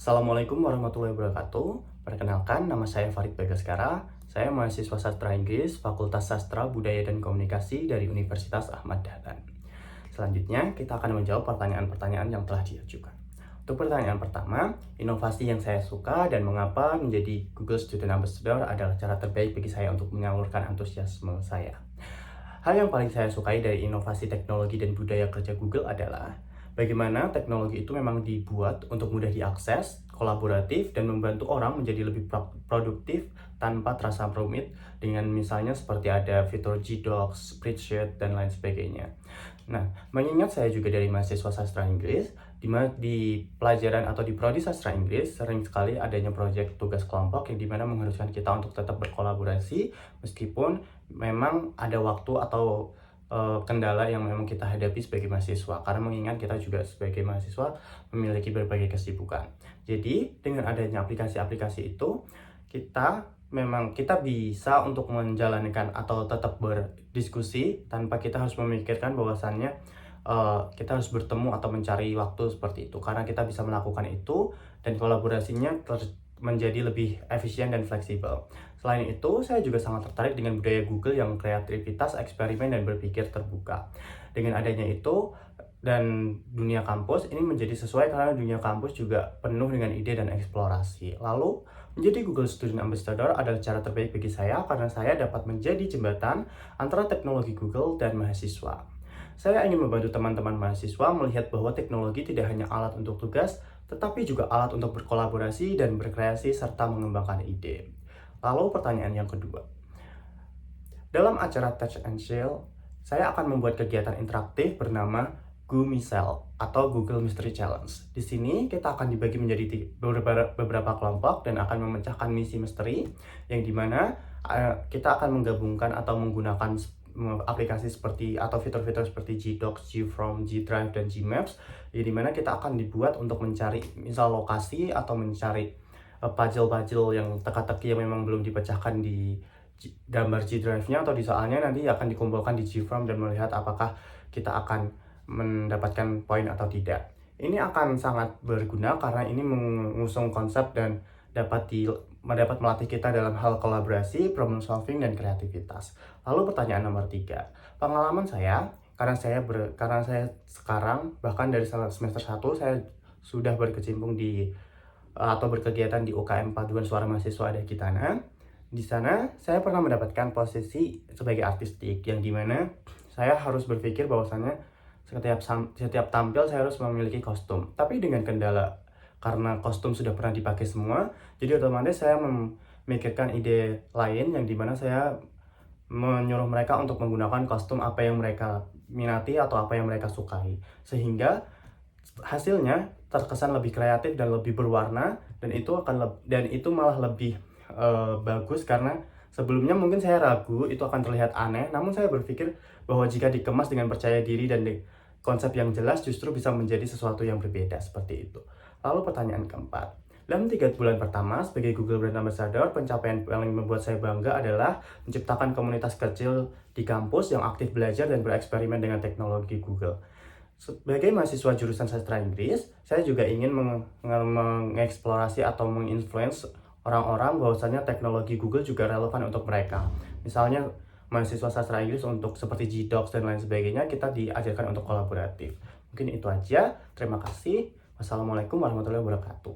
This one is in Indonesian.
Assalamualaikum warahmatullahi wabarakatuh. Perkenalkan, nama saya Farid Bagaskara. Saya mahasiswa sastra Inggris, Fakultas Sastra, Budaya, dan Komunikasi dari Universitas Ahmad Dahlan. Selanjutnya, kita akan menjawab pertanyaan-pertanyaan yang telah diajukan. Untuk pertanyaan pertama, inovasi yang saya suka dan mengapa menjadi Google Student Ambassador adalah cara terbaik bagi saya untuk menyalurkan antusiasme saya. Hal yang paling saya sukai dari inovasi teknologi dan budaya kerja Google adalah bagaimana teknologi itu memang dibuat untuk mudah diakses, kolaboratif, dan membantu orang menjadi lebih produktif tanpa terasa rumit dengan misalnya seperti ada fitur G-Docs, spreadsheet, dan lain sebagainya. Nah, mengingat saya juga dari mahasiswa sastra Inggris, di mana di pelajaran atau di prodi sastra Inggris sering sekali adanya proyek tugas kelompok yang dimana mengharuskan kita untuk tetap berkolaborasi meskipun memang ada waktu atau kendala yang memang kita hadapi sebagai mahasiswa, karena mengingat kita juga sebagai mahasiswa memiliki berbagai kesibukan. Jadi dengan adanya aplikasi-aplikasi itu, kita bisa untuk menjalankan atau tetap berdiskusi tanpa kita harus memikirkan bahwasannya kita harus bertemu atau mencari waktu seperti itu, karena kita bisa melakukan itu dan kolaborasinya menjadi lebih efisien dan fleksibel. Selain itu, saya juga sangat tertarik dengan budaya Google yang kreativitas, eksperimen, dan berpikir terbuka. Dengan adanya itu dan dunia kampus ini menjadi sesuai karena dunia kampus juga penuh dengan ide dan eksplorasi. Lalu, menjadi Google Student Ambassador adalah cara terbaik bagi saya karena saya dapat menjadi jembatan antara teknologi Google dan mahasiswa. Saya ingin membantu teman-teman mahasiswa melihat bahwa teknologi tidak hanya alat untuk tugas, tetapi juga alat untuk berkolaborasi dan berkreasi serta mengembangkan ide. Lalu pertanyaan yang kedua. Dalam acara Touch and Shell, saya akan membuat kegiatan interaktif bernama GooMisel atau Google Mystery Challenge. Di sini kita akan dibagi menjadi beberapa kelompok dan akan memecahkan misi misteri yang dimana kita akan menggabungkan atau menggunakan aplikasi seperti atau fitur-fitur seperti G-Docs, G-From, G-Drive, dan G-Maps, di mana kita akan dibuat untuk mencari misal lokasi atau mencari puzzle-puzzle yang teka-teki yang memang belum dipecahkan di gambar G-Drive-nya atau di soalnya nanti akan dikumpulkan di G-From dan melihat apakah kita akan mendapatkan poin atau tidak. Ini akan sangat berguna karena ini mengusung konsep dan dapat melatih kita dalam hal kolaborasi, problem solving, dan kreativitas. Lalu pertanyaan nomor 3. Pengalaman saya, karena saya sekarang bahkan dari semester 1 saya sudah berkecimpung di atau berkegiatan di UKM Paduan Suara Mahasiswa Ada Kitana. Di sana saya pernah mendapatkan posisi sebagai artistik yang dimana saya harus berpikir bahwasannya setiap tampil saya harus memiliki kostum. Tapi dengan kendala karena kostum sudah pernah dipakai semua, jadi otomatis saya memikirkan ide lain yang dimana saya menyuruh mereka untuk menggunakan kostum apa yang mereka minati atau apa yang mereka sukai, sehingga hasilnya terkesan lebih kreatif dan lebih berwarna, dan itu malah lebih bagus karena sebelumnya mungkin saya ragu itu akan terlihat aneh, namun saya berpikir bahwa jika dikemas dengan percaya diri dan konsep yang jelas justru bisa menjadi sesuatu yang berbeda seperti itu. Lalu pertanyaan keempat. Dalam 3 bulan pertama sebagai Google Brand Ambassador, pencapaian paling membuat saya bangga adalah menciptakan komunitas kecil di kampus yang aktif belajar dan bereksperimen dengan teknologi Google. Sebagai mahasiswa jurusan sastra Inggris, saya juga ingin mengeksplorasi atau menginfluence orang-orang bahwasannya teknologi Google juga relevan untuk mereka. Misalnya mahasiswa sastra Inggris untuk seperti G-Docs dan lain sebagainya, kita diajarkan untuk kolaboratif. Mungkin itu aja. Terima kasih. Wassalamualaikum warahmatullahi wabarakatuh.